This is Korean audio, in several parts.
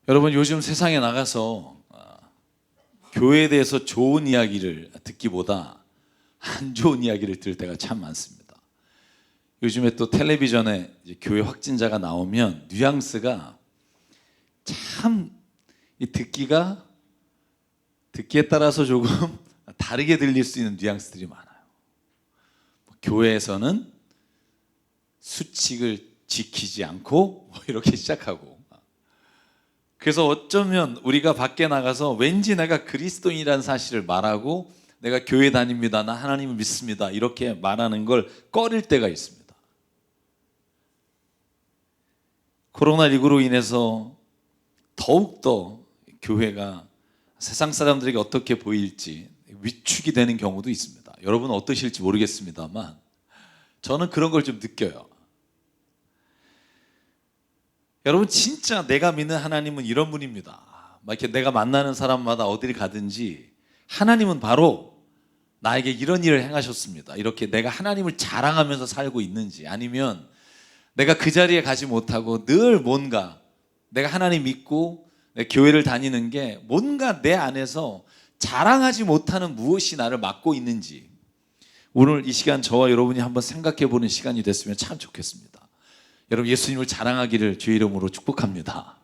여러분, 요즘 세상에 나가서 교회에 대해서 좋은 이야기를 듣기보다 안 좋은 이야기를 들을 때가 참 많습니다. 요즘에 또 텔레비전에 이제 교회 확진자가 나오면 뉘앙스가 참 듣기에 따라서 조금 다르게 들릴 수 있는 뉘앙스들이 많아요. 교회에서는 수칙을 지키지 않고 이렇게 시작하고, 그래서 어쩌면 우리가 밖에 나가서 왠지 내가 그리스도인이라는 사실을 말하고 내가 교회 다닙니다, 나 하나님을 믿습니다 이렇게 말하는 걸 꺼릴 때가 있습니다. 코로나19로 인해서 더욱더 교회가 세상 사람들에게 어떻게 보일지 위축이 되는 경우도 있습니다. 여러분은 어떠실지 모르겠습니다만 저는 그런 걸 좀 느껴요. 여러분, 진짜 내가 믿는 하나님은 이런 분입니다. 막 이렇게 내가 만나는 사람마다 어디를 가든지 하나님은 바로 나에게 이런 일을 행하셨습니다, 이렇게 내가 하나님을 자랑하면서 살고 있는지, 아니면 내가 그 자리에 가지 못하고 늘 뭔가 내가 하나님 믿고 내 교회를 다니는 게 뭔가 내 안에서 자랑하지 못하는 무엇이 나를 막고 있는지, 오늘 이 시간 저와 여러분이 한번 생각해 보는 시간이 됐으면 참 좋겠습니다. 여러분, 예수님을 자랑하기를 주의 이름으로 축복합니다.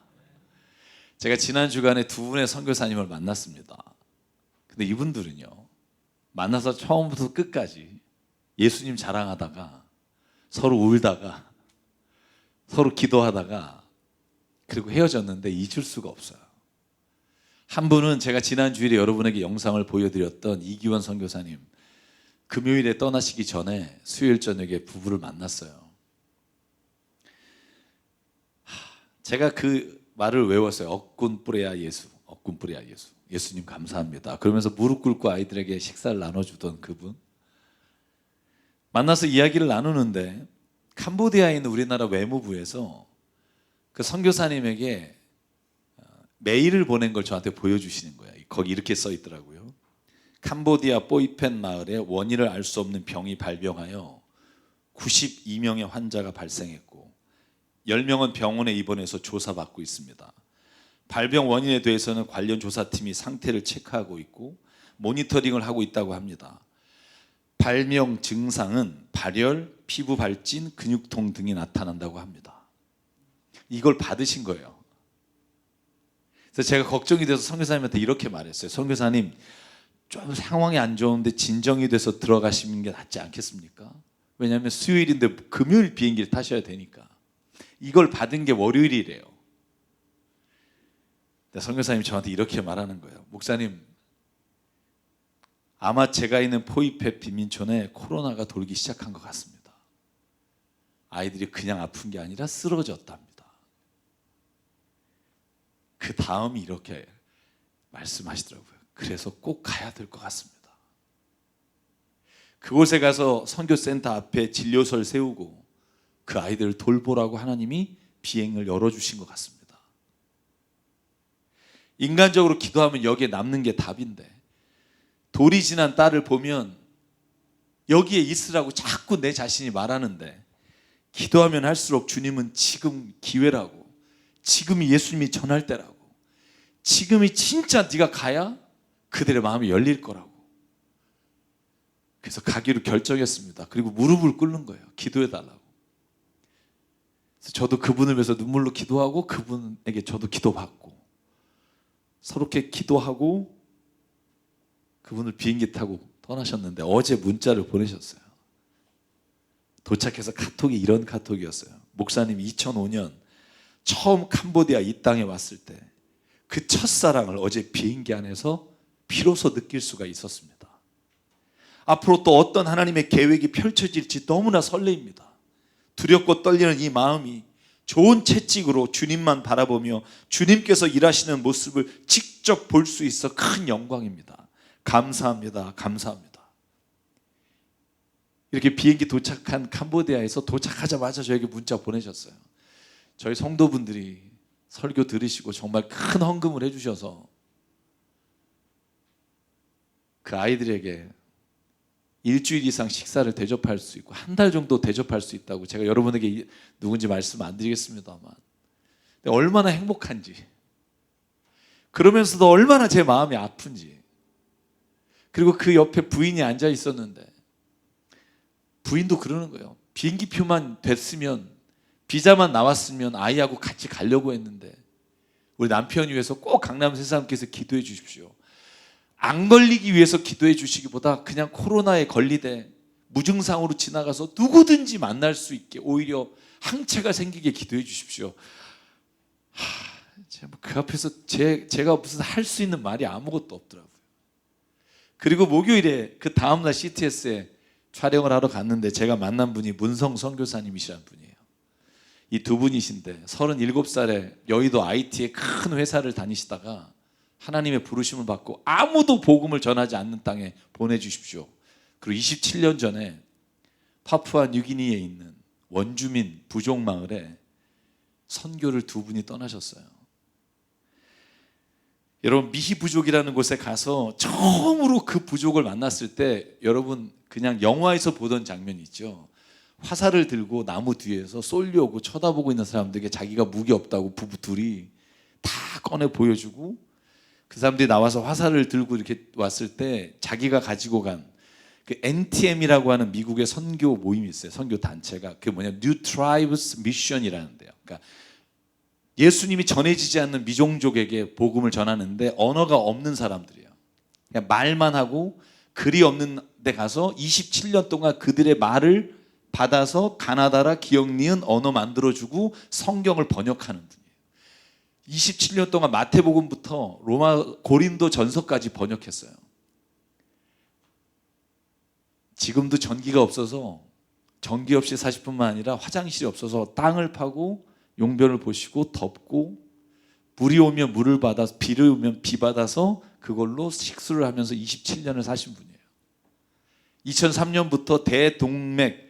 제가 지난 주간에 두 분의 선교사님을 만났습니다. 근데 이분들은요, 만나서 처음부터 끝까지 예수님 자랑하다가 서로 울다가 서로 기도하다가 그리고 헤어졌는데 잊을 수가 없어요. 한 분은 제가 지난 주일에 여러분에게 영상을 보여드렸던 이기원 선교사님, 금요일에 떠나시기 전에 수요일 저녁에 부부를 만났어요. 제가 그 말을 외웠어요. 억군 뿌레야 예수, 억군 뿌레야 예수. 예수님 감사합니다. 그러면서 무릎 꿇고 아이들에게 식사를 나눠주던 그분, 만나서 이야기를 나누는데 캄보디아에 있는 우리나라 외무부에서 그 선교사님에게 메일을 보낸 걸 저한테 보여주시는 거예요. 거기 이렇게 써 있더라고요. 캄보디아 뽀이펜 마을에 원인을 알 수 없는 병이 발병하여 92명의 환자가 발생했고 10명은 병원에 입원해서 조사받고 있습니다. 발병 원인에 대해서는 관련 조사팀이 상태를 체크하고 있고 모니터링을 하고 있다고 합니다. 발병 증상은 발열, 피부 발진, 근육통 등이 나타난다고 합니다. 이걸 받으신 거예요. 그래서 제가 걱정이 돼서 선교사님한테 이렇게 말했어요. 선교사님, 좀 상황이 안 좋은데 진정이 돼서 들어가시는 게 낫지 않겠습니까? 왜냐하면 수요일인데 금요일 비행기를 타셔야 되니까. 이걸 받은 게 월요일이래요. 선교사님이 저한테 이렇게 말하는 거예요. 목사님, 아마 제가 있는 포이펫 빈민촌에 코로나가 돌기 시작한 것 같습니다. 아이들이 그냥 아픈 게 아니라 쓰러졌답니다. 그 다음이 이렇게 말씀하시더라고요. 그래서 꼭 가야 될 것 같습니다. 그곳에 가서 선교센터 앞에 진료소를 세우고 그 아이들을 돌보라고 하나님이 비행을 열어주신 것 같습니다. 인간적으로 기도하면 여기에 남는 게 답인데, 돌이 지난 딸을 보면 여기에 있으라고 자꾸 내 자신이 말하는데, 기도하면 할수록 주님은 지금 기회라고, 지금이 예수님이 전할 때라고, 지금이 진짜 네가 가야 그들의 마음이 열릴 거라고. 그래서 가기로 결정했습니다. 그리고 무릎을 꿇는 거예요. 기도해달라고. 그래서 저도 그분을 위해서 눈물로 기도하고 그분에게 저도 기도받고 서로께 기도하고 그분을 비행기 타고 떠나셨는데 어제 문자를 보내셨어요. 도착해서 카톡이 이런 카톡이었어요. 목사님, 2005년 처음 캄보디아 이 땅에 왔을 때 그 첫사랑을 어제 비행기 안에서 비로소 느낄 수가 있었습니다. 앞으로 또 어떤 하나님의 계획이 펼쳐질지 너무나 설레입니다. 두렵고 떨리는 이 마음이 좋은 채찍으로 주님만 바라보며 주님께서 일하시는 모습을 직접 볼 수 있어 큰 영광입니다. 감사합니다. 감사합니다. 이렇게 비행기 도착한 캄보디아에서 도착하자마자 저에게 문자 보내셨어요. 저희 성도분들이 설교 들으시고 정말 큰 헌금을 해주셔서 그 아이들에게 일주일 이상 식사를 대접할 수 있고 한 달 정도 대접할 수 있다고, 제가 여러분에게 누군지 말씀 안 드리겠습니다만 얼마나 행복한지, 그러면서도 얼마나 제 마음이 아픈지. 그리고 그 옆에 부인이 앉아 있었는데 부인도 그러는 거예요. 비행기표만 됐으면, 비자만 나왔으면 아이하고 같이 가려고 했는데 우리 남편이 위해서 꼭 강남 새사람께서 기도해 주십시오. 안 걸리기 위해서 기도해 주시기보다 그냥 코로나에 걸리되 무증상으로 지나가서 누구든지 만날 수 있게 오히려 항체가 생기게 기도해 주십시오. 그 앞에서 제가 무슨 할 수 있는 말이 아무것도 없더라고요. 그리고 목요일에 그 다음날 CTS에 촬영을 하러 갔는데 제가 만난 분이 문성 선교사님이시라는 분이에요. 이 두 분이신데 37살에 여의도 IT의 큰 회사를 다니시다가 하나님의 부르심을 받고 아무도 복음을 전하지 않는 땅에 보내주십시오. 그리고 27년 전에 파푸아 뉴기니에 있는 원주민 부족 마을에 선교를 두 분이 떠나셨어요. 여러분, 미히 부족이라는 곳에 가서 처음으로 그 부족을 만났을 때 여러분 그냥 영화에서 보던 장면이 있죠. 화살을 들고 나무 뒤에서 쏠려고 쳐다보고 있는 사람들에게 자기가 무기 없다고 부부 둘이 다 꺼내 보여주고, 그 사람들이 나와서 화살을 들고 이렇게 왔을 때 자기가 가지고 간 그 NTM이라고 하는 미국의 선교 모임이 있어요. 선교 단체가. 그게 뭐냐, New Tribes Mission이라는데요. 그러니까 예수님이 전해지지 않는 미종족에게 복음을 전하는데 언어가 없는 사람들이에요. 그냥 말만 하고 글이 없는 데 가서 27년 동안 그들의 말을 받아서 가나다라, 기억, 니은 언어 만들어주고 성경을 번역하는 분이에요. 27년 동안 마태복음부터 로마 고린도 전서까지 번역했어요. 지금도 전기가 없어서 전기 없이 사실 뿐만 아니라 화장실이 없어서 땅을 파고 용변을 보시고 덮고, 물이 오면 물을 받아서, 비를 오면 비 받아서 그걸로 식수를 하면서 27년을 사신 분이에요. 2003년부터 대동맥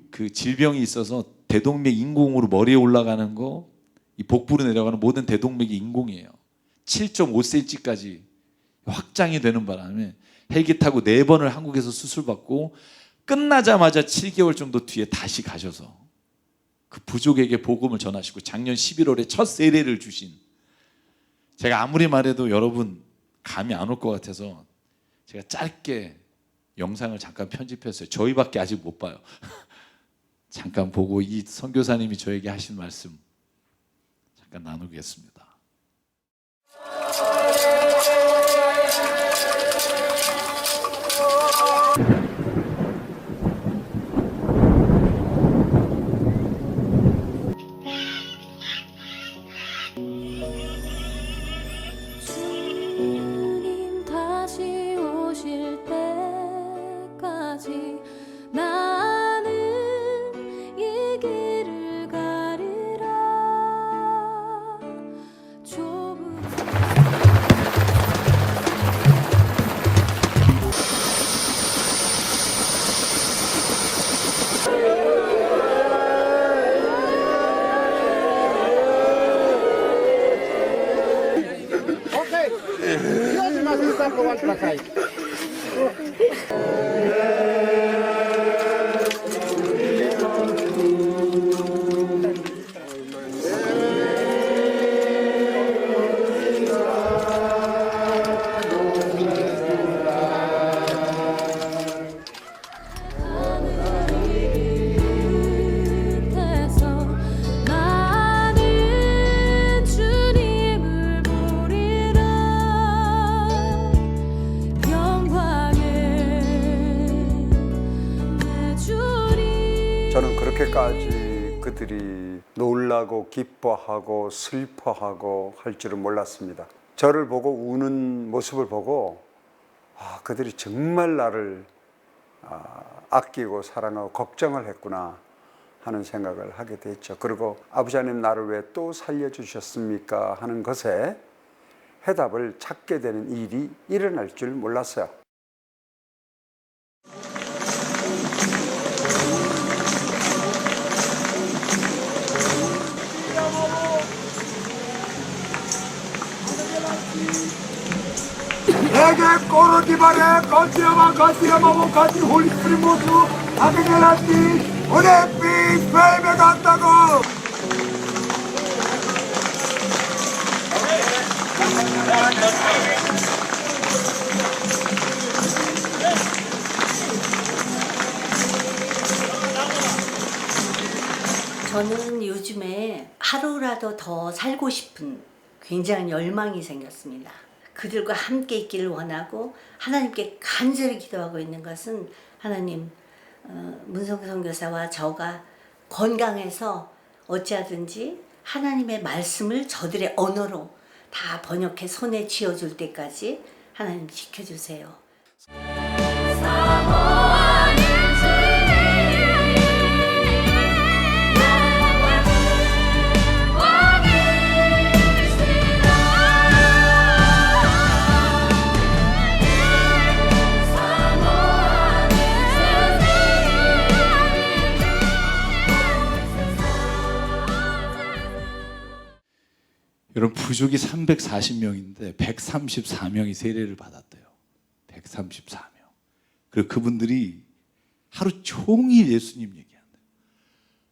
그 질병이 있어서 대동맥 인공으로 머리에 올라가는 거, 이 복부로 내려가는 모든 대동맥이 인공이에요. 7.5cm까지 확장이 되는 바람에 헬기 타고 4번을 한국에서 수술받고 끝나자마자 7개월 정도 뒤에 다시 가셔서 그 부족에게 복음을 전하시고 작년 11월에 첫 세례를 주신, 제가 아무리 말해도 여러분 감이 안 올 것 같아서 제가 짧게 영상을 잠깐 편집했어요. 저희밖에 아직 못 봐요. 잠깐 보고 이 선교사님이 저에게 하신 말씀 잠깐 나누겠습니다. 주님 다시 오실 때까지 나는 이 길을 가리라. 좁은 Io ma si sta provando la cai. 끝에서 나는 주님을 보리라. 영광의 내 주님. 저는 그렇게까지 그들이 놀라고 기뻐하고 슬퍼하고 할 줄은 몰랐습니다. 저를 보고 우는 모습을 보고 그들이 정말 나를 아끼고 사랑하고 걱정을 했구나 하는 생각을 하게 됐죠. 그리고 아버지 하나님 나를 왜 또 살려주셨습니까 하는 것에 해답을 찾게 되는 일이 일어날 줄 몰랐어요. Ege coro di bare, continua, casi, Holy Spirit mosu, agegelati, onepi, feme gantago. 조금이라도 더 살고 싶은 굉장한 열망이 생겼습니다. 그들과 함께 있기를 원하고 하나님께 간절히 기도하고 있는 것은 하나님, 문성 선교사와 저가 건강해서 어찌하든지 하나님의 말씀을 저들의 언어로 다 번역해 손에 쥐어줄 때까지 하나님 지켜주세요. 여러분, 부족이 340명인데 134명이 세례를 받았대요. 134명. 그리고 그분들이 하루 종일 예수님 얘기한대요.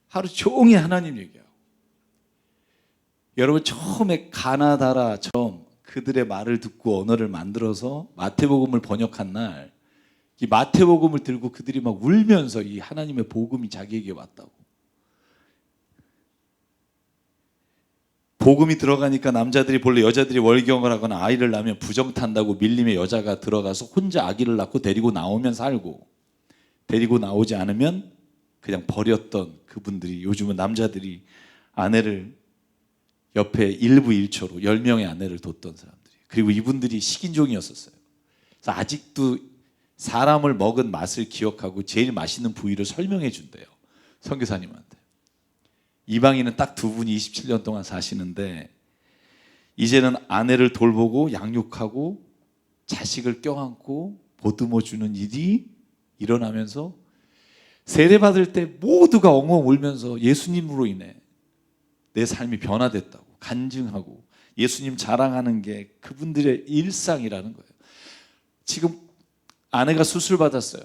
하루 종일 하나님 얘기하고. 여러분, 처음에 가나다라 처음 그들의 말을 듣고 언어를 만들어서 마태복음을 번역한 날, 이 마태복음을 들고 그들이 막 울면서 이 하나님의 복음이 자기에게 왔다고. 복음이 들어가니까 남자들이 본래 여자들이 월경을 하거나 아이를 낳으면 부정탄다고 밀림에 여자가 들어가서 혼자 아기를 낳고 데리고 나오면 살고, 데리고 나오지 않으면 그냥 버렸던 그분들이, 요즘은 남자들이 아내를 옆에 일부 일초로 10명의 아내를 뒀던 사람들이, 그리고 이분들이 식인종이었었어요. 그래서 아직도 사람을 먹은 맛을 기억하고 제일 맛있는 부위를 설명해 준대요, 선교사님한테. 이방인은 딱 두 분이 27년 동안 사시는데 이제는 아내를 돌보고 양육하고 자식을 껴안고 보듬어 주는 일이 일어나면서 세례받을 때 모두가 엉엉 울면서 예수님으로 인해 내 삶이 변화됐다고 간증하고 예수님 자랑하는 게 그분들의 일상이라는 거예요. 지금 아내가 수술 받았어요.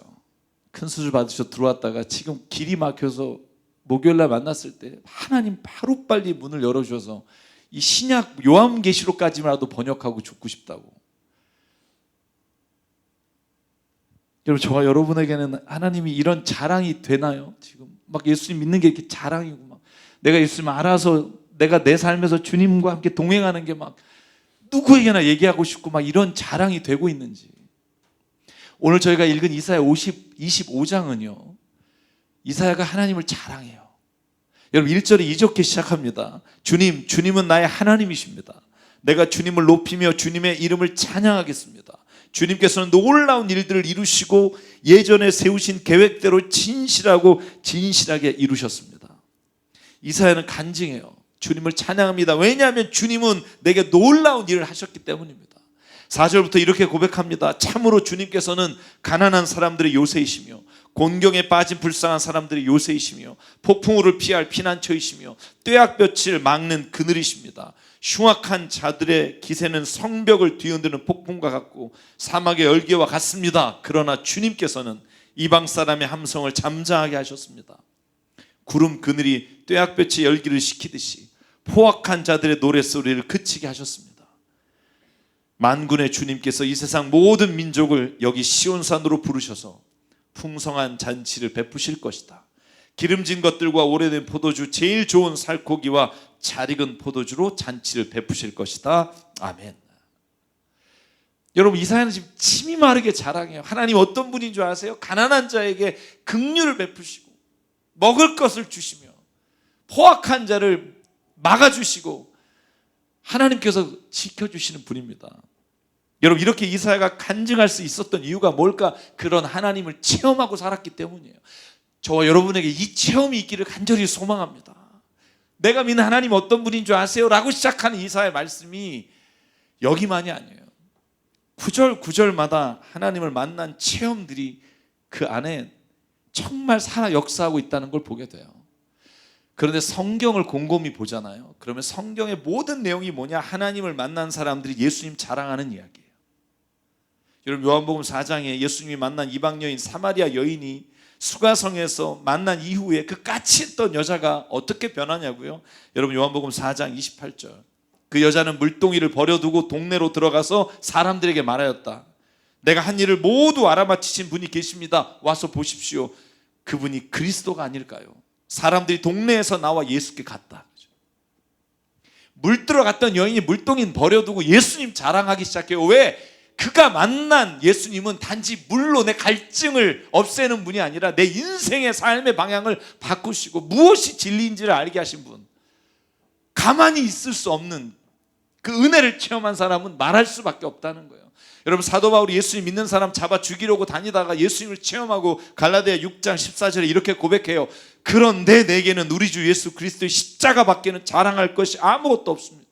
큰 수술 받으셔 들어왔다가 지금 길이 막혀서 목요일날 만났을 때 하나님 하루빨리 문을 열어주셔서 이 신약 요한계시록까지라도 번역하고 죽고 싶다고. 여러분, 저와 여러분에게는 하나님이 이런 자랑이 되나요? 지금 막 예수님 믿는 게 이렇게 자랑이고, 막 내가 예수님 알아서 내가 내 삶에서 주님과 함께 동행하는 게 막 누구에게나 얘기하고 싶고 막 이런 자랑이 되고 있는지. 오늘 저희가 읽은 이사야 25장은요 이사야가 하나님을 자랑해요. 여러분, 1절이 이렇게 시작합니다. 주님은 나의 하나님이십니다. 내가 주님을 높이며 주님의 이름을 찬양하겠습니다. 주님께서는 놀라운 일들을 이루시고 예전에 세우신 계획대로 진실하게 이루셨습니다. 이사야는 간증해요. 주님을 찬양합니다. 왜냐하면 주님은 내게 놀라운 일을 하셨기 때문입니다. 4절부터 이렇게 고백합니다. 참으로 주님께서는 가난한 사람들의 요새이시며 곤경에 빠진 불쌍한 사람들의 요새이시며 폭풍우를 피할 피난처이시며 뙤약볕을 막는 그늘이십니다. 흉악한 자들의 기세는 성벽을 뒤흔드는 폭풍과 같고 사막의 열기와 같습니다. 그러나 주님께서는 이방 사람의 함성을 잠잠하게 하셨습니다. 구름 그늘이 뙤약볕의 열기를 식히듯이 포악한 자들의 노랫소리를 그치게 하셨습니다. 만군의 주님께서 이 세상 모든 민족을 여기 시온산으로 부르셔서 풍성한 잔치를 베푸실 것이다. 기름진 것들과 오래된 포도주, 제일 좋은 살코기와 잘 익은 포도주로 잔치를 베푸실 것이다. 아멘. 여러분, 이사야는 지금 침이 마르게 자랑해요. 하나님 어떤 분인 줄 아세요? 가난한 자에게 긍휼을 베푸시고 먹을 것을 주시며 포악한 자를 막아주시고 하나님께서 지켜주시는 분입니다. 여러분, 이렇게 이사야가 간증할 수 있었던 이유가 뭘까? 그런 하나님을 체험하고 살았기 때문이에요. 저와 여러분에게 이 체험이 있기를 간절히 소망합니다. 내가 믿는 하나님 어떤 분인 줄 아세요? 라고 시작하는 이사야의 말씀이 여기만이 아니에요. 구절마다 하나님을 만난 체험들이 그 안에 정말 살아 역사하고 있다는 걸 보게 돼요. 그런데 성경을 곰곰이 보잖아요. 그러면 성경의 모든 내용이 뭐냐? 하나님을 만난 사람들이 예수님 자랑하는 이야기예요. 여러분, 요한복음 4장에 예수님이 만난 이방 여인 사마리아 여인이 수가성에서 만난 이후에 그 까치했던 여자가 어떻게 변하냐고요? 여러분, 요한복음 4장 28절. 그 여자는 물동이를 버려두고 동네로 들어가서 사람들에게 말하였다. 내가 한 일을 모두 알아맞히신 분이 계십니다. 와서 보십시오. 그분이 그리스도가 아닐까요? 사람들이 동네에서 나와 예수께 갔다. 물 들어갔던 여인이 물동인 버려두고 예수님 자랑하기 시작해요. 왜? 그가 만난 예수님은 단지 물로 내 갈증을 없애는 분이 아니라 내 인생의 삶의 방향을 바꾸시고 무엇이 진리인지를 알게 하신 분. 가만히 있을 수 없는 그 은혜를 체험한 사람은 말할 수밖에 없다는 거예요. 여러분, 사도 바울이 예수님 믿는 사람 잡아 죽이려고 다니다가 예수님을 체험하고 갈라디아 6장 14절에 이렇게 고백해요. 그런데 내게는 우리 주 예수 그리스도의 십자가밖에는 자랑할 것이 아무것도 없습니다.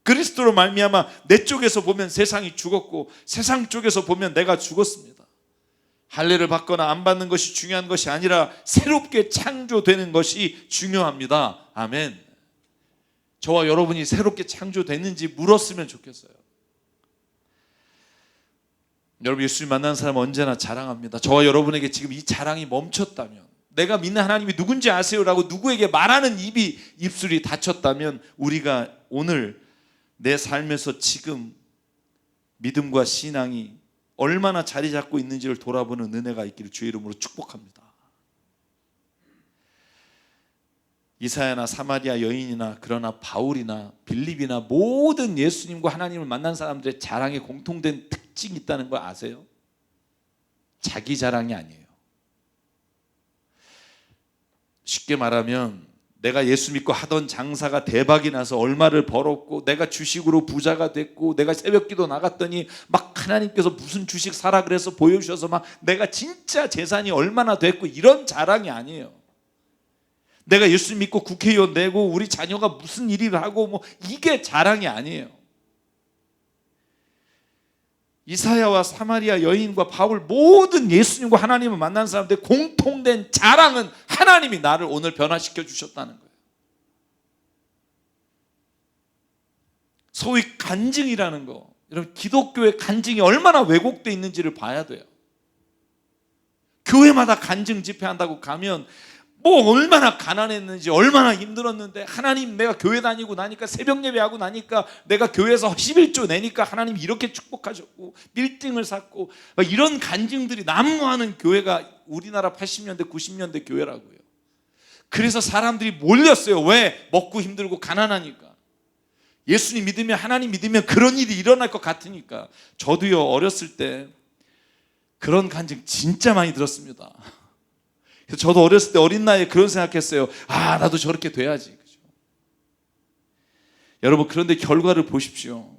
그리스도로 말미암아 내 쪽에서 보면 세상이 죽었고 세상 쪽에서 보면 내가 죽었습니다. 할례를 받거나 안 받는 것이 중요한 것이 아니라 새롭게 창조되는 것이 중요합니다. 아멘. 저와 여러분이 새롭게 창조됐는지 물었으면 좋겠어요. 여러분, 예수님 만난 사람 언제나 자랑합니다. 저와 여러분에게 지금 이 자랑이 멈췄다면, 내가 믿는 하나님이 누군지 아세요? 라고 누구에게 말하는 입술이 닫혔다면 우리가 오늘 내 삶에서 지금 믿음과 신앙이 얼마나 자리 잡고 있는지를 돌아보는 은혜가 있기를 주의 이름으로 축복합니다. 이사야나 사마리아 여인이나 그러나 바울이나 빌립이나 모든 예수님과 하나님을 만난 사람들의 자랑에 공통된 특징이 있다는 거 아세요? 자기 자랑이 아니에요. 쉽게 말하면 내가 예수 믿고 하던 장사가 대박이 나서 얼마를 벌었고 내가 주식으로 부자가 됐고 내가 새벽기도 나갔더니 막 하나님께서 무슨 주식 사라 그래서 보여주셔서 막 내가 진짜 재산이 얼마나 됐고 이런 자랑이 아니에요. 내가 예수 믿고 국회의원 되고 우리 자녀가 무슨 일을 하고 뭐 이게 자랑이 아니에요. 이사야와 사마리아 여인과 바울 모든 예수님과 하나님을 만난 사람들의 공통된 자랑은 하나님이 나를 오늘 변화시켜 주셨다는 거예요. 소위 간증이라는 거, 여러분 기독교의 간증이 얼마나 왜곡되어 있는지를 봐야 돼요. 교회마다 간증 집회한다고 가면 뭐 얼마나 가난했는지 얼마나 힘들었는데 하나님 내가 교회 다니고 나니까 새벽 예배하고 나니까 내가 교회에서 11조 내니까 하나님 이렇게 축복하셨고 빌딩을 샀고 이런 간증들이 난무하는 교회가 우리나라 80년대 90년대 교회라고요. 그래서 사람들이 몰렸어요. 왜? 먹고 힘들고 가난하니까. 예수님 믿으면 하나님 믿으면 그런 일이 일어날 것 같으니까. 저도요 어렸을 때 그런 간증 진짜 많이 들었습니다. 저도 어렸을 때 어린 나이에 그런 생각했어요. 아, 나도 저렇게 돼야지. 그죠? 여러분, 그런데 결과를 보십시오.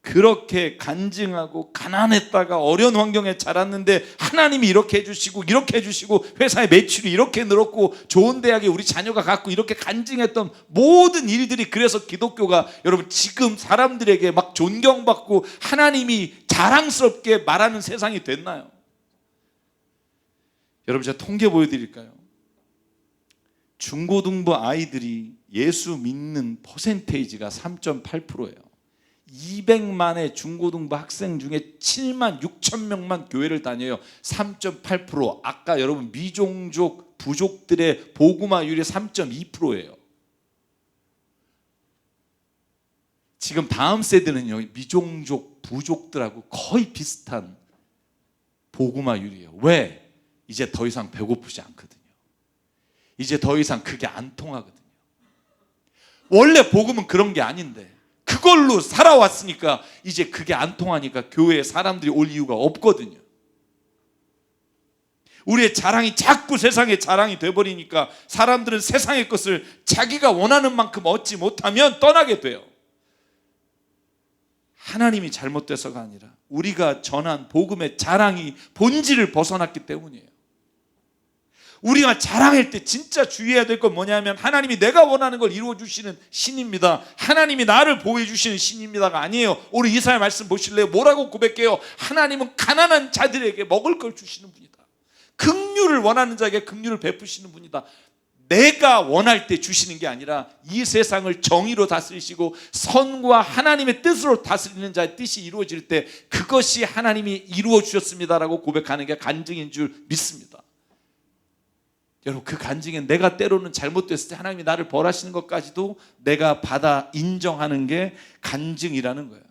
그렇게 간증하고 가난했다가 어려운 환경에 자랐는데 하나님이 이렇게 해주시고 이렇게 해주시고 회사의 매출이 이렇게 늘었고 좋은 대학에 우리 자녀가 갔고 이렇게 간증했던 모든 일들이, 그래서 기독교가 여러분 지금 사람들에게 막 존경받고 하나님이 자랑스럽게 말하는 세상이 됐나요? 여러분, 제가 통계 보여드릴까요? 중고등부 아이들이 예수 믿는 퍼센테이지가 3.8%예요. 200만의 중고등부 학생 중에 7만 6천 명만 교회를 다녀요. 3.8%. 아까 여러분 미종족 부족들의 복음화율이 3.2%예요. 지금 다음 세대는요 미종족 부족들하고 거의 비슷한 복음화율이에요. 왜? 이제 더 이상 배고프지 않거든요. 이제 더 이상 그게 안 통하거든요. 원래 복음은 그런 게 아닌데 그걸로 살아왔으니까 이제 그게 안 통하니까 교회에 사람들이 올 이유가 없거든요. 우리의 자랑이 자꾸 세상의 자랑이 돼버리니까 사람들은 세상의 것을 자기가 원하는 만큼 얻지 못하면 떠나게 돼요. 하나님이 잘못돼서가 아니라 우리가 전한 복음의 자랑이 본질을 벗어났기 때문이에요. 우리가 자랑할 때 진짜 주의해야 될 건 뭐냐면 하나님이 내가 원하는 걸 이루어주시는 신입니다. 하나님이 나를 보호해주시는 신입니다가 아니에요. 우리 이사야 말씀 보실래요? 뭐라고 고백해요? 하나님은 가난한 자들에게 먹을 걸 주시는 분이다. 긍휼을 원하는 자에게 긍휼을 베푸시는 분이다. 내가 원할 때 주시는 게 아니라 이 세상을 정의로 다스리시고 선과 하나님의 뜻으로 다스리는 자의 뜻이 이루어질 때 그것이 하나님이 이루어 주셨습니다라고 고백하는 게 간증인 줄 믿습니다. 여러분, 그 간증에 내가 때로는 잘못됐을 때 하나님이 나를 벌하시는 것까지도 내가 받아 인정하는 게 간증이라는 거예요.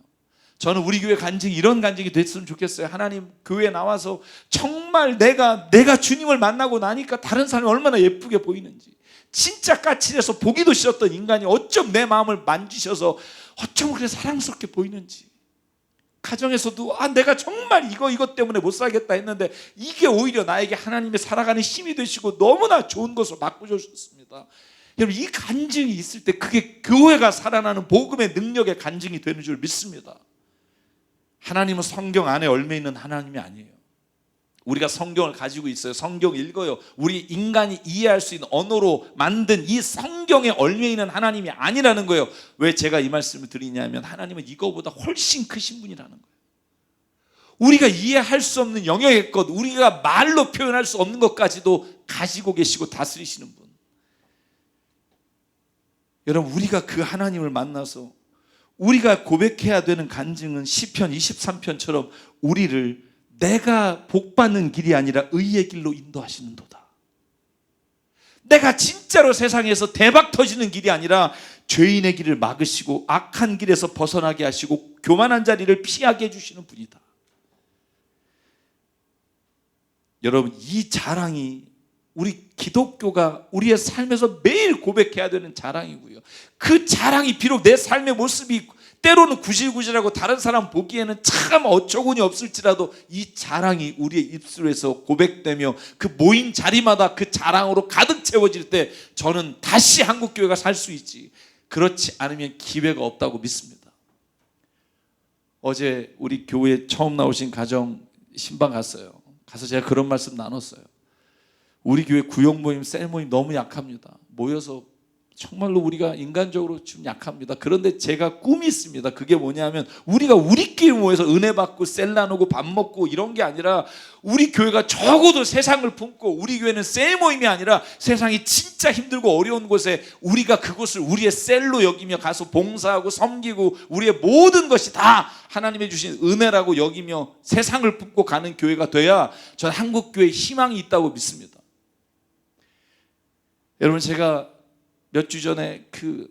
저는 우리 교회 간증이 이런 간증이 됐으면 좋겠어요. 하나님, 교회에 나와서 정말 내가 주님을 만나고 나니까 다른 사람이 얼마나 예쁘게 보이는지, 진짜 까칠해서 보기도 싫었던 인간이 어쩜 내 마음을 만지셔서 어쩜 그렇게 사랑스럽게 보이는지, 가정에서도 내가 정말 이것 때문에 못 살겠다 했는데 이게 오히려 나에게 하나님의 살아가는 힘이 되시고 너무나 좋은 것으로 바꾸셨습니다. 여러분, 이 간증이 있을 때 그게 교회가 살아나는 복음의 능력의 간증이 되는 줄 믿습니다. 하나님은 성경 안에 얽매 있는 하나님이 아니에요. 우리가 성경을 가지고 있어요. 성경 읽어요. 우리 인간이 이해할 수 있는 언어로 만든 이 성경에 얽매 있는 하나님이 아니라는 거예요. 왜 제가 이 말씀을 드리냐면 하나님은 이거보다 훨씬 크신 분이라는 거예요. 우리가 이해할 수 없는 영역의 것, 우리가 말로 표현할 수 없는 것까지도 가지고 계시고 다스리시는 분. 여러분, 우리가 그 하나님을 만나서 우리가 고백해야 되는 간증은 시편 23편처럼 우리를 내가 복받는 길이 아니라 의의 길로 인도하시는도다. 내가 진짜로 세상에서 대박 터지는 길이 아니라 죄인의 길을 막으시고 악한 길에서 벗어나게 하시고 교만한 자리를 피하게 해주시는 분이다. 여러분, 이 자랑이 우리 기독교가 우리의 삶에서 매일 고백해야 되는 자랑이고요. 그 자랑이 비록 내 삶의 모습이 때로는 구질구질하고 다른 사람 보기에는 참 어처구니 없을지라도 이 자랑이 우리의 입술에서 고백되며 그 모인 자리마다 그 자랑으로 가득 채워질 때 저는 다시 한국교회가 살 수 있지, 그렇지 않으면 기회가 없다고 믿습니다. 어제 우리 교회에 처음 나오신 가정 신방 갔어요. 가서 제가 그런 말씀 나눴어요. 우리 교회 구역 모임, 셀 모임 너무 약합니다. 모여서 정말로 우리가 인간적으로 좀 약합니다. 그런데 제가 꿈이 있습니다. 그게 뭐냐면 우리가 우리끼리 모여서 은혜 받고 셀 나누고 밥 먹고 이런 게 아니라 우리 교회가 적어도 세상을 품고, 우리 교회는 셀 모임이 아니라 세상이 진짜 힘들고 어려운 곳에 우리가 그곳을 우리의 셀로 여기며 가서 봉사하고 섬기고 우리의 모든 것이 다 하나님이 주신 은혜라고 여기며 세상을 품고 가는 교회가 돼야 전 한국교회에 희망이 있다고 믿습니다. 여러분, 제가 몇 주 전에 그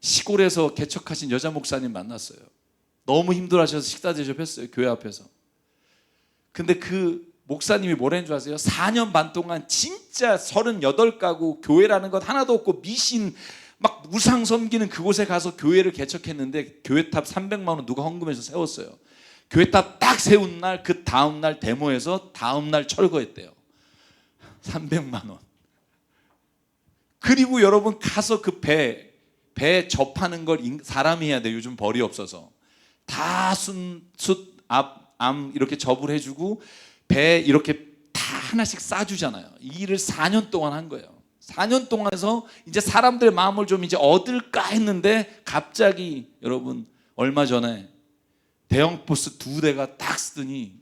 시골에서 개척하신 여자 목사님 만났어요. 너무 힘들어하셔서 식사 대접했어요, 교회 앞에서. 근데 그 목사님이 뭐라는 줄 아세요? 4년 반 동안 진짜 38가구, 교회라는 것 하나도 없고 미신 막 우상 섬기는 그곳에 가서 교회를 개척했는데 교회탑 300만 원 누가 헌금해서 세웠어요. 교회탑 딱 세운 날 그 다음 날 데모해서 다음 날 철거했대요. 300만 원. 그리고 여러분 가서 그 배 접하는 걸 사람이 해야 돼요. 요즘 벌이 없어서. 다 암 이렇게 접을 해주고 배 이렇게 다 하나씩 싸주잖아요. 이 일을 4년 동안 한 거예요. 4년 동안 해서 이제 사람들의 마음을 좀 이제 얻을까 했는데 갑자기 여러분 얼마 전에 대형 버스 2대가 딱 쓰더니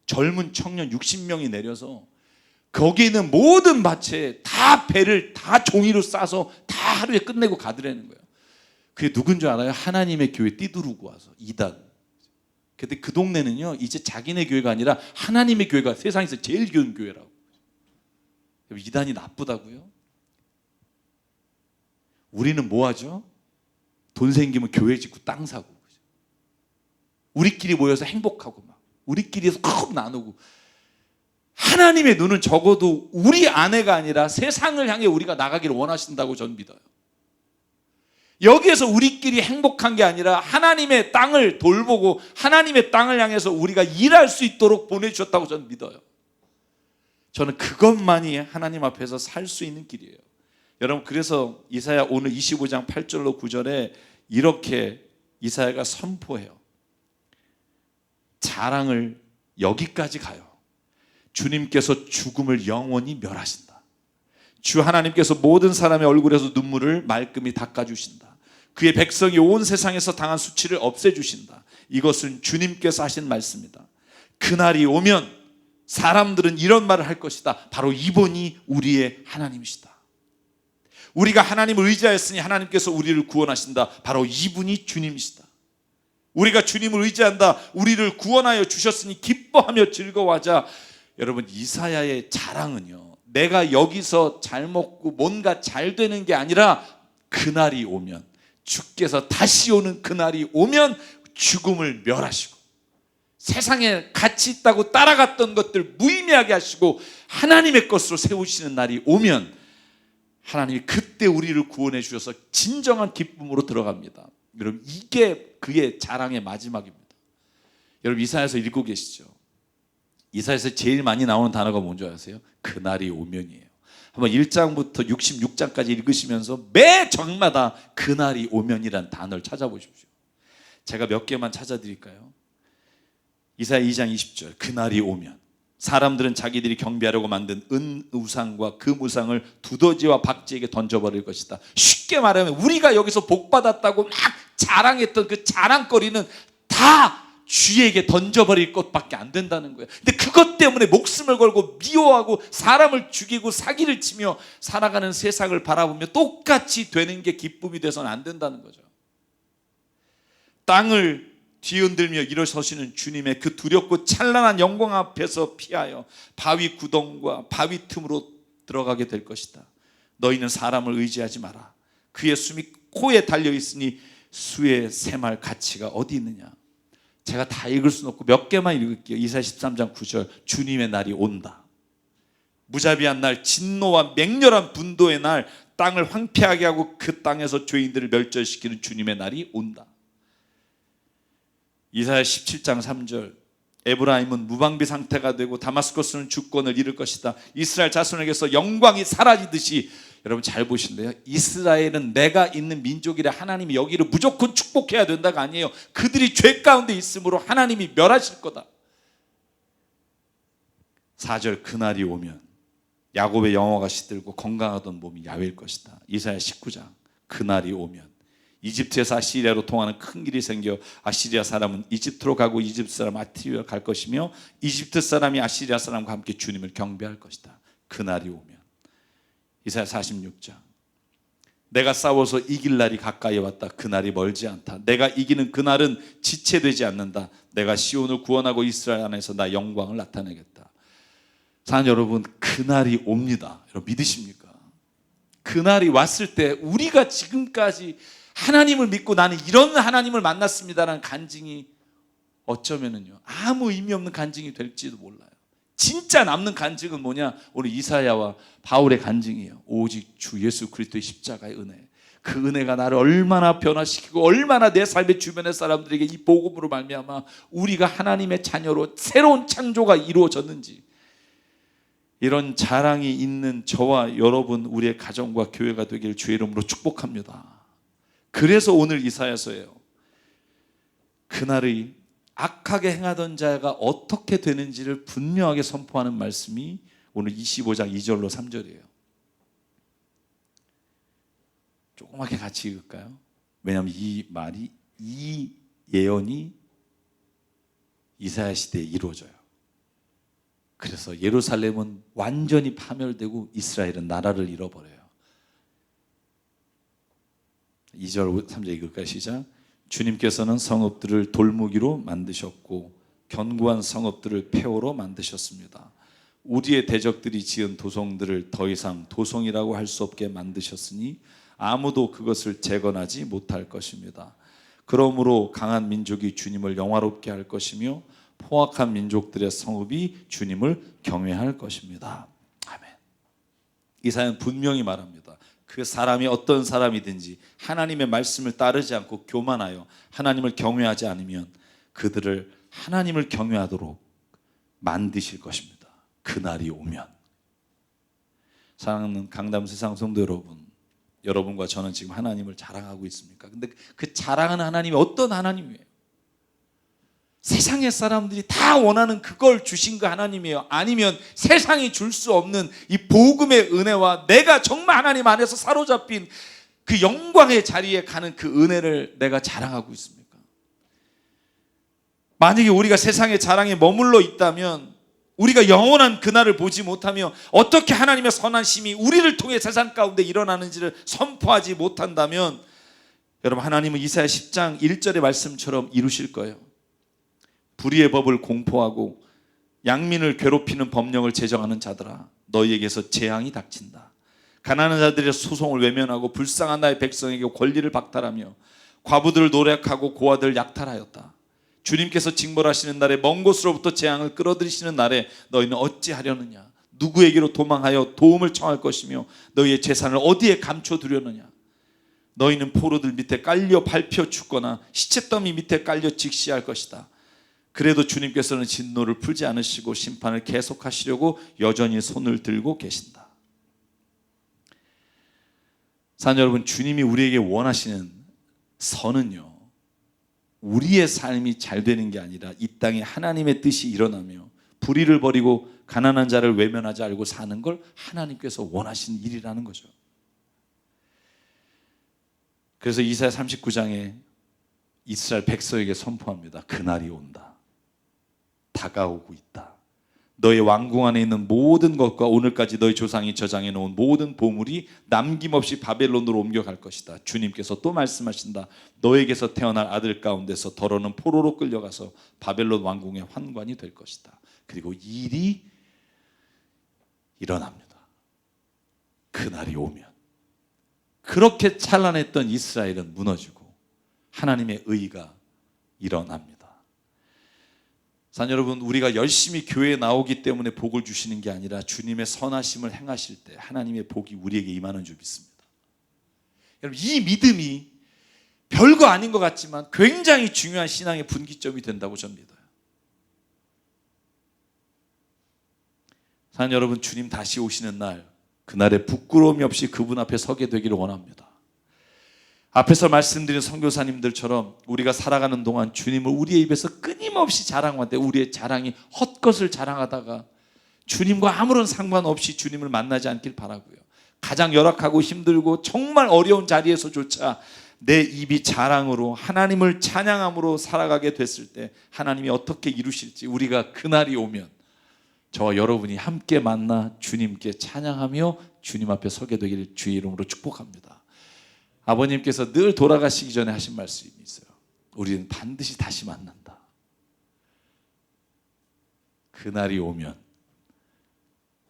젊은 청년 60명이 내려서 거기에 있는 모든 밭에 다 배를 다 종이로 싸서 다 하루에 끝내고 가더라는 거예요. 그게 누군 줄 알아요? 하나님의 교회 띠두르고 와서 이단. 근데 그 동네는요 이제 자기네 교회가 아니라 하나님의 교회가 세상에서 제일 좋은 교회라고. 이단이 나쁘다고요? 우리는 뭐 하죠? 돈 생기면 교회 짓고 땅 사고, 우리끼리 모여서 행복하고 막 우리끼리서 컵 나누고. 하나님의 눈은 적어도 우리 아내가 아니라 세상을 향해 우리가 나가기를 원하신다고 저는 믿어요. 여기에서 우리끼리 행복한 게 아니라 하나님의 땅을 돌보고 하나님의 땅을 향해서 우리가 일할 수 있도록 보내주셨다고 저는 믿어요. 저는 그것만이 하나님 앞에서 살 수 있는 길이에요. 여러분, 그래서 이사야 오늘 25장 8절로 9절에 이렇게 이사야가 선포해요. 자랑을 여기까지 가요. 주님께서 죽음을 영원히 멸하신다. 주 하나님께서 모든 사람의 얼굴에서 눈물을 말끔히 닦아주신다. 그의 백성이 온 세상에서 당한 수치를 없애주신다. 이것은 주님께서 하신 말씀이다. 그날이 오면 사람들은 이런 말을 할 것이다. 바로 이분이 우리의 하나님이시다. 우리가 하나님을 의지하였으니 하나님께서 우리를 구원하신다. 바로 이분이 주님이시다. 우리가 주님을 의지한다. 우리를 구원하여 주셨으니 기뻐하며 즐거워하자. 여러분, 이사야의 자랑은요, 내가 여기서 잘 먹고 뭔가 잘 되는 게 아니라 그날이 오면, 주께서 다시 오는 그날이 오면 죽음을 멸하시고 세상에 가치 있다고 따라갔던 것들 무의미하게 하시고 하나님의 것으로 세우시는 날이 오면 하나님이 그때 우리를 구원해 주셔서 진정한 기쁨으로 들어갑니다. 여러분, 이게 그의 자랑의 마지막입니다. 여러분, 이사야서 읽고 계시죠? 이사야서 제일 많이 나오는 단어가 뭔지 아세요? 그날이 오면이에요. 한번 1장부터 66장까지 읽으시면서 매 장마다 그날이 오면이라는 단어를 찾아보십시오. 제가 몇 개만 찾아드릴까요? 이사야 2장 20절, 그날이 오면 사람들은 자기들이 경배하려고 만든 은우상과 금우상을 두더지와 박쥐에게 던져버릴 것이다. 쉽게 말하면 우리가 여기서 복받았다고 막 자랑했던 그 자랑거리는 다 쥐에게 던져버릴 것밖에 안 된다는 거예요. 근데 그것 때문에 목숨을 걸고 미워하고 사람을 죽이고 사기를 치며 살아가는 세상을 바라보며 똑같이 되는 게 기쁨이 돼서는 안 된다는 거죠. 땅을 뒤흔들며 일어서시는 주님의 그 두렵고 찬란한 영광 앞에서 피하여 바위 구덩과 바위 틈으로 들어가게 될 것이다. 너희는 사람을 의지하지 마라. 그의 숨이 코에 달려있으니 수의 샘할 가치가 어디 있느냐. 제가 다 읽을 수는 없고 몇 개만 읽을게요. 이사야 13장 9절, 주님의 날이 온다. 무자비한 날, 진노와 맹렬한 분도의 날, 땅을 황폐하게 하고 그 땅에서 죄인들을 멸절시키는 주님의 날이 온다. 이사야 17장 3절, 에브라임은 무방비 상태가 되고 다마스커스는 주권을 잃을 것이다. 이스라엘 자손에게서 영광이 사라지듯이. 여러분 잘 보실래요? 이스라엘은 내가 있는 민족이라 하나님이 여기를 무조건 축복해야 된다가 아니에요. 그들이 죄 가운데 있으므로 하나님이 멸하실 거다. 4절, 그날이 오면 야곱의 영화가 시들고 건강하던 몸이 야외일 것이다. 이사야 19장, 그날이 오면 이집트에서 아시리아로 통하는 큰 길이 생겨 아시리아 사람은 이집트로 가고 이집트 사람 아티리아로 갈 것이며 이집트 사람이 아시리아 사람과 함께 주님을 경배할 것이다. 그날이 오면. 이사야 46장, 내가 싸워서 이길 날이 가까이 왔다. 그날이 멀지 않다. 내가 이기는 그날은 지체되지 않는다. 내가 시온을 구원하고 이스라엘 안에서 나 영광을 나타내겠다. 사랑하는 여러분, 그날이 옵니다. 여러분 믿으십니까? 그날이 왔을 때 우리가 지금까지 하나님을 믿고 나는 이런 하나님을 만났습니다라는 간증이 어쩌면은요 아무 의미 없는 간증이 될지도 몰라요. 진짜 남는 간증은 뭐냐? 오늘 이사야와 바울의 간증이에요. 오직 주 예수 그리스도의 십자가의 은혜. 그 은혜가 나를 얼마나 변화시키고 얼마나 내 삶의 주변의 사람들에게 이 복음으로 말미암아 우리가 하나님의 자녀로 새로운 창조가 이루어졌는지, 이런 자랑이 있는 저와 여러분, 우리의 가정과 교회가 되길 주의 이름으로 축복합니다. 그래서 오늘 이사야서예요. 그날의 악하게 행하던 자가 어떻게 되는지를 분명하게 선포하는 말씀이 오늘 25장 2절로 3절이에요. 조그맣게 같이 읽을까요? 왜냐하면 이 예언이 이사야 시대에 이루어져요. 그래서 예루살렘은 완전히 파멸되고 이스라엘은 나라를 잃어버려요. 2절 3절 읽을까요? 시작. 주님께서는 성읍들을 돌무기로 만드셨고 견고한 성읍들을 폐허로 만드셨습니다. 우리의 대적들이 지은 도성들을 더 이상 도성이라고 할 수 없게 만드셨으니 아무도 그것을 재건하지 못할 것입니다. 그러므로 강한 민족이 주님을 영화롭게 할 것이며 포악한 민족들의 성읍이 주님을 경외할 것입니다. 아멘. 이사야는 분명히 말합니다. 그 사람이 어떤 사람이든지 하나님의 말씀을 따르지 않고 교만하여 하나님을 경외하지 않으면 그들을 하나님을 경외하도록 만드실 것입니다. 그날이 오면. 사랑하는 강남 세상 성도 여러분, 여러분과 저는 지금 하나님을 자랑하고 있습니까? 근데 그 자랑하는 하나님이 어떤 하나님이에요? 세상의 사람들이 다 원하는 그걸 주신 그 하나님이에요? 아니면 세상이 줄 수 없는 이 복음의 은혜와 내가 정말 하나님 안에서 사로잡힌 그 영광의 자리에 가는 그 은혜를 내가 자랑하고 있습니까? 만약에 우리가 세상의 자랑에 머물러 있다면, 우리가 영원한 그날을 보지 못하며 어떻게 하나님의 선한 심이 우리를 통해 세상 가운데 일어나는지를 선포하지 못한다면, 여러분, 하나님은 이사야 10장 1절의 말씀처럼 이루실 거예요. 불의의 법을 공포하고 양민을 괴롭히는 법령을 제정하는 자들아, 너희에게서 재앙이 닥친다. 가난한 자들의 소송을 외면하고 불쌍한 나의 백성에게 권리를 박탈하며 과부들을 노력하고 고아들을 약탈하였다. 주님께서 징벌하시는 날에 먼 곳으로부터 재앙을 끌어들이시는 날에 너희는 어찌하려느냐? 누구에게로 도망하여 도움을 청할 것이며 너희의 재산을 어디에 감춰두려느냐? 너희는 포로들 밑에 깔려 밟혀 죽거나 시체더미 밑에 깔려 직시할 것이다. 그래도 주님께서는 진노를 풀지 않으시고 심판을 계속하시려고 여전히 손을 들고 계신다. 사랑하는 여러분, 주님이 우리에게 원하시는 선은요, 우리의 삶이 잘 되는 게 아니라 이 땅에 하나님의 뜻이 일어나며 불의를 버리고 가난한 자를 외면하지 않고 사는 걸 하나님께서 원하시는 일이라는 거죠. 그래서 이사야 39장에 이스라엘 백성에게 선포합니다. 그날이 온다. 다가오고 있다. 너의 왕궁 안에 있는 모든 것과 오늘까지 너희 조상이 저장해 놓은 모든 보물이 남김없이 바벨론으로 옮겨갈 것이다. 주님께서 또 말씀하신다. 너에게서 태어날 아들 가운데서 더러는 포로로 끌려가서 바벨론 왕궁의 환관이 될 것이다. 그리고 이 일이 일어납니다. 그날이 오면. 그렇게 찬란했던 이스라엘은 무너지고 하나님의 의가 일어납니다. 사랑하는 여러분, 우리가 열심히 교회에 나오기 때문에 복을 주시는 게 아니라 주님의 선하심을 행하실 때 하나님의 복이 우리에게 임하는 줄 믿습니다. 여러분, 이 믿음이 별거 아닌 것 같지만 굉장히 중요한 신앙의 분기점이 된다고 저는 믿어요. 사랑하는 여러분, 주님 다시 오시는 날, 그날에 부끄러움이 없이 그분 앞에 서게 되기를 원합니다. 앞에서 말씀드린 선교사님들처럼 우리가 살아가는 동안 주님을 우리의 입에서 끊임없이 자랑하는데 우리의 자랑이 헛것을 자랑하다가 주님과 아무런 상관없이 주님을 만나지 않길 바라고요. 가장 열악하고 힘들고 정말 어려운 자리에서조차 내 입이 자랑으로 하나님을 찬양함으로 살아가게 됐을 때 하나님이 어떻게 이루실지 우리가 그날이 오면 저와 여러분이 함께 만나 주님께 찬양하며 주님 앞에 서게 되기를 주의 이름으로 축복합니다. 아버님께서 늘 돌아가시기 전에 하신 말씀이 있어요. 우리는 반드시 다시 만난다. 그날이 오면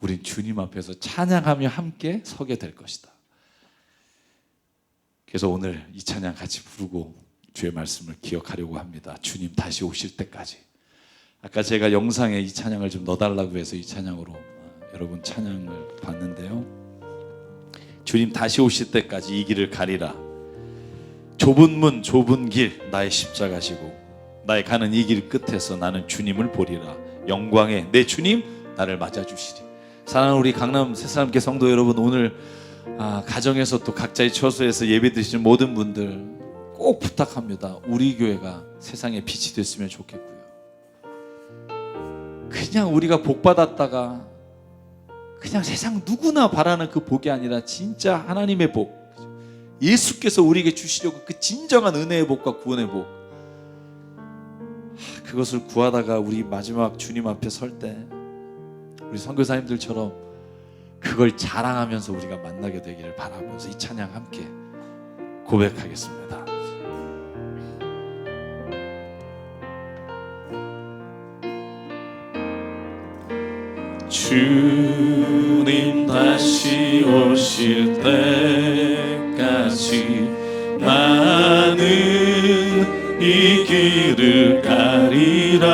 우린 주님 앞에서 찬양하며 함께 서게 될 것이다. 그래서 오늘 이 찬양 같이 부르고 주의 말씀을 기억하려고 합니다. 주님 다시 오실 때까지. 아까 제가 영상에 이 찬양을 좀 넣어달라고 해서 이 찬양으로 여러분 찬양을 봤는데요. 주님 다시 오실 때까지 이 길을 가리라. 좁은 문 좁은 길 나의 십자가시고 나의 가는 이 길 끝에서 나는 주님을 보리라. 영광의 내 주님 나를 맞아주시리. 사랑하는 우리 강남 새사람교회 성도 여러분, 오늘 가정에서 또 각자의 처소에서 예배 드시는 모든 분들 꼭 부탁합니다. 우리 교회가 세상의 빛이 됐으면 좋겠고요. 그냥 우리가 복 받았다가 그냥 세상 누구나 바라는 그 복이 아니라 진짜 하나님의 복, 예수께서 우리에게 주시려고 그 진정한 은혜의 복과 구원의 복, 그것을 구하다가 우리 마지막 주님 앞에 설 때 우리 선교사님들처럼 그걸 자랑하면서 우리가 만나게 되기를 바라면서 이 찬양 함께 고백하겠습니다. 주님 다시 오실 때까지 나는 이 길을 가리라.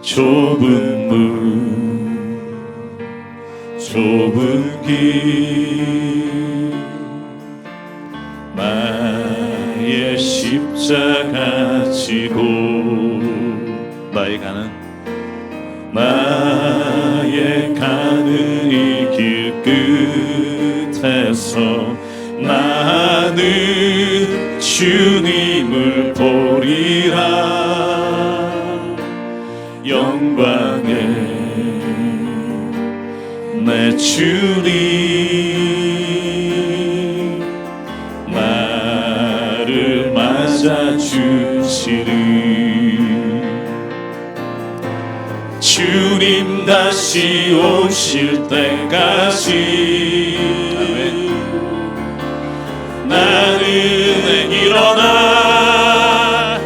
좁은 문 좁은 길 나의 십자가 지고 나의 가는 이 길 끝에서 나는 주님을 보리라. 영광의 내 주님 나를 맞아주시리. 주님 다시 오실 때까지 나는 일어나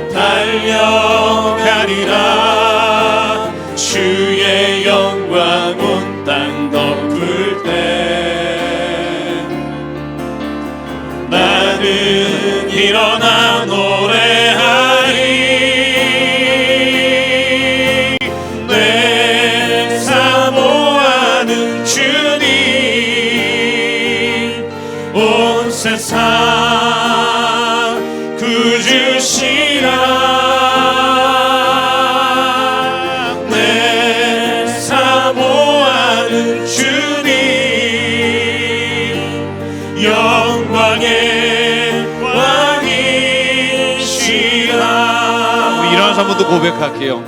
달려가리라. 주의 영광 온 땅 덮을 때 나는 일어나 노래하리. 내 구주시라 내 사모하는 주님 영광의 왕이시라. 우리 일어나서 한 번 더 고백할게요.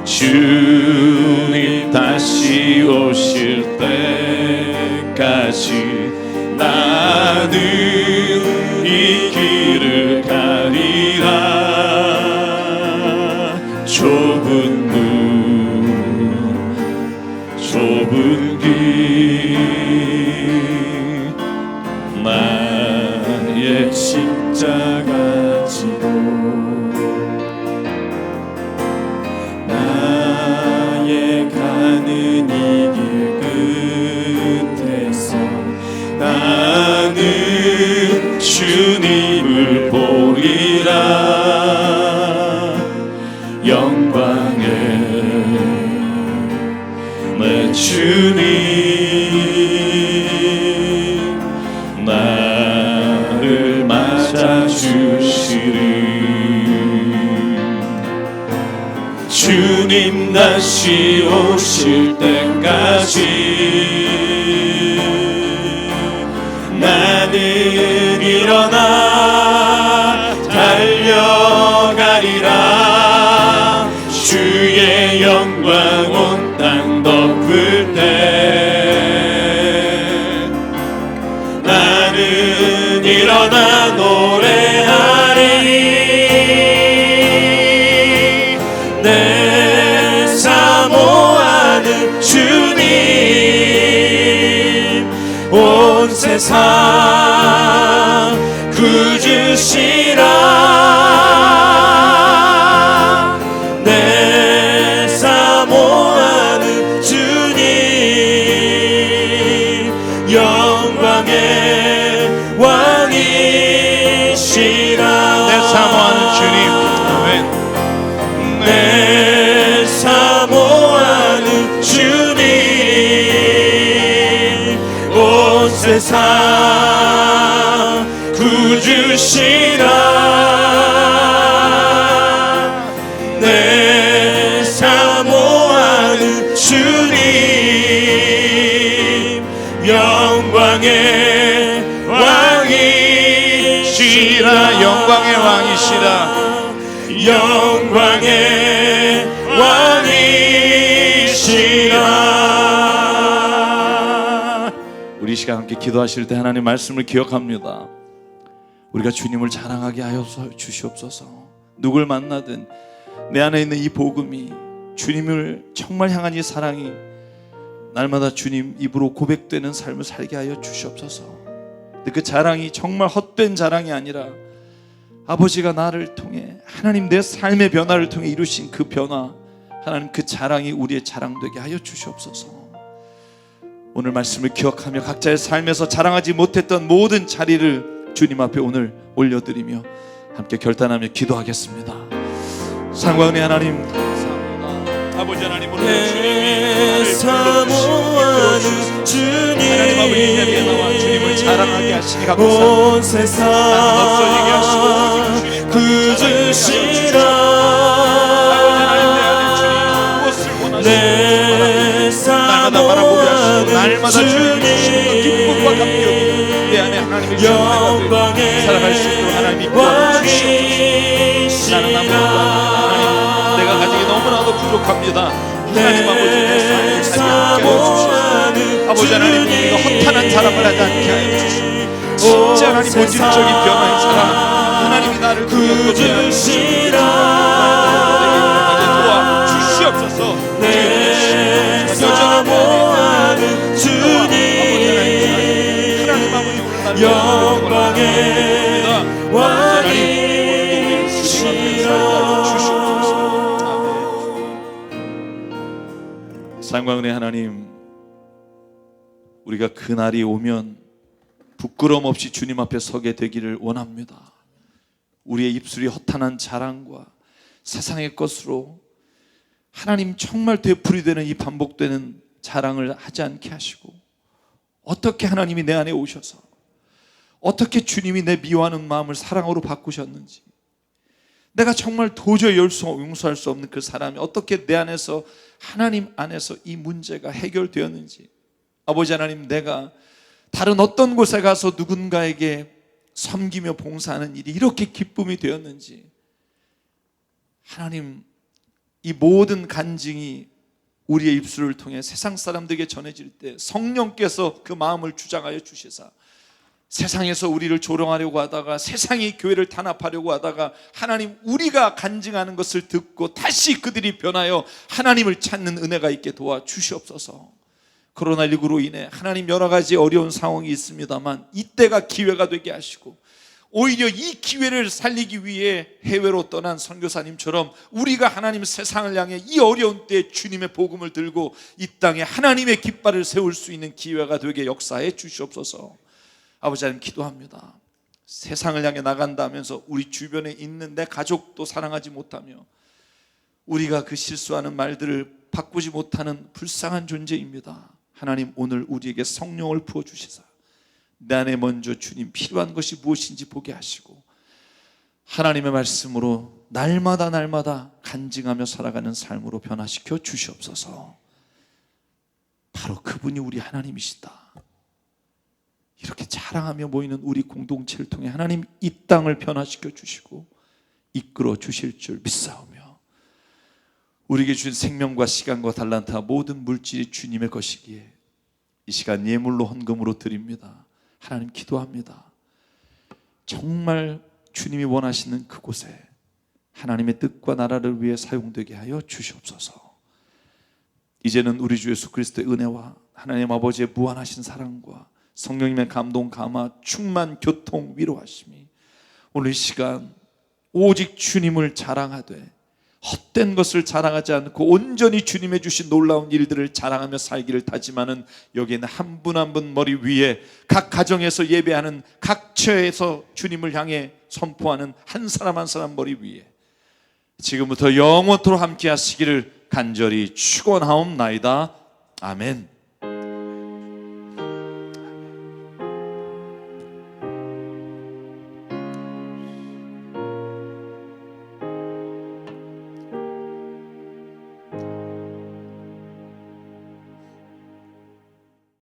주님 다시 오실 때까지 나는 이 길을 가리라. 좁은 문 좁은 길 나의 십자가 지고 나의 가는 이 길 끝에서 나는 주님을 보리라. 영광의 내 주님 나를 맞아주시리. 주님 다시 오실 때까지 나는 일어나 달려가리라. 주의 영광 온 땅 덮을 때 나는 일어나 노래하리. 내 사모하는 주님 온 세상 구주시라. 내 사모하는 주님 영광의 왕이시라. 내 사모하는 주님. 아멘. 내 사모하는 주님 온 세상 구주시라. 내 사모하는 주님 영광의 왕이시라. 영광의 왕이시라. 영광의 왕이시라. 우리 이 시간 함께 기도하실 때 하나님 말씀을 기억합니다. 우리가 주님을 자랑하게 하여 주시옵소서. 누굴 만나든 내 안에 있는 이 복음이 주님을 정말 향한 이 사랑이 날마다 주님 입으로 고백되는 삶을 살게 하여 주시옵소서. 근데 그 자랑이 정말 헛된 자랑이 아니라 아버지가 나를 통해 하나님 내 삶의 변화를 통해 이루신 그 변화, 하나님 그 자랑이 우리의 자랑되게 하여 주시옵소서. 오늘 말씀을 기억하며 각자의 삶에서 자랑하지 못했던 모든 자리를 주님 앞에 오늘 올려드리며 함께 결단하며 기도하겠습니다. 사랑과 은혜 하나님 감사합니다. 아버지 하나님 오늘 내 사모하는 주님 하나님 아버지 이 자리에 나와 주님을 자랑하게 하시니 감사합니다. 온 세상 없어지게 하시고 오직 주님 구주시라. 내 날마다 바라보게 하시고 날마다 주님 주시는 기쁨과 감격이 내 안에 하나님을 영광에 살아갈 수 있도록 하나님이 도와주시옵소서. 나는 아무것도 아닙니다. 하나님 내가 가지기 너무나도 부족합니다. 하나님 아버지 내 삶을 자리 함께 하여 주시옵소서. 아버지 하나님 우리가 허탄한 사랑을 하지 않게 하여 주시옵소서. 진짜 하나님 본질적인 변화의 사랑 하나님이 나를 구주시라. 주시옵소서. 내 사모하는 주님 영광의 왕이시라. 사랑과 은혜 하나님, 우리가 그날이 오면 부끄러움 없이 주님 앞에 서게 되기를 원합니다. 우리의 입술이 허탄한 자랑과 세상의 것으로 하나님 정말 되풀이되는 이 반복되는 자랑을 하지 않게 하시고, 어떻게 하나님이 내 안에 오셔서 어떻게 주님이 내 미워하는 마음을 사랑으로 바꾸셨는지, 내가 정말 도저히 용서할 수 없는 그 사람이 어떻게 내 안에서, 하나님 안에서 이 문제가 해결되었는지, 아버지 하나님, 내가 다른 어떤 곳에 가서 누군가에게 섬기며 봉사하는 일이 이렇게 기쁨이 되었는지, 하나님, 이 모든 간증이 우리의 입술을 통해 세상 사람들에게 전해질 때 성령께서 그 마음을 주장하여 주시사, 세상에서 우리를 조롱하려고 하다가, 세상이 교회를 탄압하려고 하다가, 하나님, 우리가 간증하는 것을 듣고 다시 그들이 변하여 하나님을 찾는 은혜가 있게 도와주시옵소서. 코로나19로 인해 하나님 여러 가지 어려운 상황이 있습니다만 이때가 기회가 되게 하시고, 오히려 이 기회를 살리기 위해 해외로 떠난 선교사님처럼 우리가 하나님 세상을 향해 이 어려운 때에 주님의 복음을 들고 이 땅에 하나님의 깃발을 세울 수 있는 기회가 되게 역사해 주시옵소서. 아버지 하나님, 기도합니다. 세상을 향해 나간다면서 우리 주변에 있는 내 가족도 사랑하지 못하며 우리가 그 실수하는 말들을 바꾸지 못하는 불쌍한 존재입니다. 하나님, 오늘 우리에게 성령을 부어주시사 내 안에 먼저 주님 필요한 것이 무엇인지 보게 하시고, 하나님의 말씀으로 날마다 간증하며 살아가는 삶으로 변화시켜 주시옵소서. 바로 그분이 우리 하나님이시다. 이렇게 자랑하며 모이는 우리 공동체를 통해 하나님 이 땅을 변화시켜 주시고 이끌어 주실 줄 믿사오며, 우리에게 주신 생명과 시간과 달란트와 모든 물질이 주님의 것이기에 이 시간 예물로 헌금으로 드립니다. 하나님, 기도합니다. 정말 주님이 원하시는 그곳에 하나님의 뜻과 나라를 위해 사용되게 하여 주시옵소서. 이제는 우리 주 예수 그리스도의 은혜와 하나님 아버지의 무한하신 사랑과 성령님의 감동, 감화, 충만, 교통, 위로하심이 오늘 이 시간 오직 주님을 자랑하되 헛된 것을 자랑하지 않고 온전히 주님의 주신 놀라운 일들을 자랑하며 살기를 다짐하는, 여기에는 한 분 한 분 머리 위에 각 가정에서 예배하는, 각 처에서 주님을 향해 선포하는 한 사람 한 사람 머리 위에 지금부터 영원토록 함께 하시기를 간절히 축원하옵나이다. 아멘.